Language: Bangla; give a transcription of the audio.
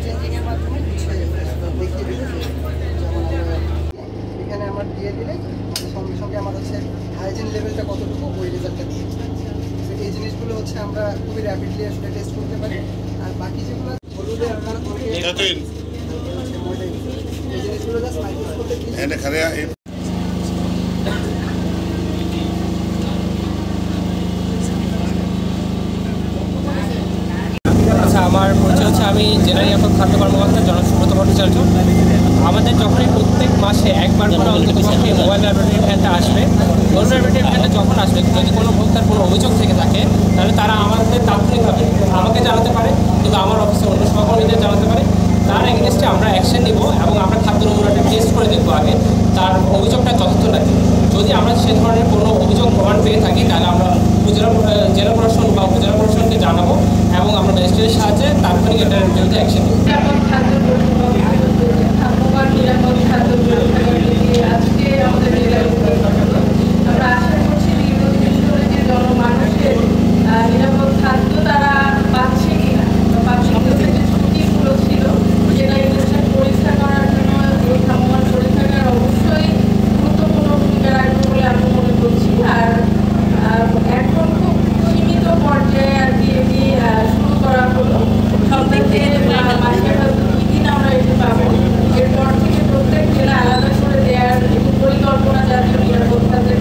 চেঞ্জিংয়ের মাধ্যমে দেখিয়ে দিবে। এখানে আমার দিয়ে দিলে সঙ্গে সঙ্গে আমার হচ্ছে হাইজিন লেভেলটা কতটুকু ওই রেজাল্টটা দিয়ে দিবে। এই জিনিসগুলো হচ্ছে আমরা খুবই র্যাপিডলি আসলে টেস্ট করতে পারি। আর বাকি যেগুলো হলুদে আপনারা এই জিনিসগুলো জাস্ট মাইক্রোস্কোপে আমার পরিচয় হচ্ছে, আমি জেলা নিরাপদ খাদ্য কর্মকর্তা জনাব সুব্রত ভট্টাচার্য। আমাদের যখনই প্রত্যেক মাসে একবার করে অন্তত মোবাইল ল্যাবরেটরি ভ্যানটা আসবে, মোবাইল ল্যাবরেটরি ভ্যানটা যখন আসবে, যদি কোনো ভোক্তার কোনো অভিযোগ থেকে থাকে তাহলে তারা আমাদের তাৎক্ষণিকভাবে আমাকে জানাতে পারে, কিন্তু আমার অফিসে অন্য সহকর্মীদের জানাতে পারে। তার এগেনস্টে আমরা অ্যাকশন নিব এবং আমরা খাদ্য নমুনাটা টেস্ট করে দেখবো আগে তার অভিযোগটা যথার্থ নাকি। যদি আমরা সে ধরনের কোনো অভিযোগ প্রমাণ পেয়ে থাকি তাহলে আমরা জেলা প্রশাসন বা উপজেলা প্রশাসনকে জানাবো এবং আমরা ম্যাজিস্ট্রেটের সাহায্যে তাৎক্ষণিক এটার বিরুদ্ধে অ্যাকশন নেব। আজকে আমাদের আমরা আশা করছি দীর্ঘদিন ধরে যে জনমানুষের নিরাপদ খাদ্য তারা পাচ্ছে কিনা বা পাচ্ছে যে ত্রুটিগুলো ছিল সেটা ইলেকশন পরীক্ষা করার জন্য এই ভ্রাম্যমাণ পরীক্ষাগার অবশ্যই গুরুত্বপূর্ণ ভূমিকা রাখবে বলে আমি মনে করছি। আর এখন খুব সীমিত পর্যায়ে আর কি এটি শুরু করা হলো। সপ্তাহে মাসে হয়তো 2 দিন আমরা এটি পাবো। এরপর থেকে প্রত্যেক জেলা আলাদা করে দেওয়ার পরিকল্পনা জাতীয় নিরাপদ খাদ্যের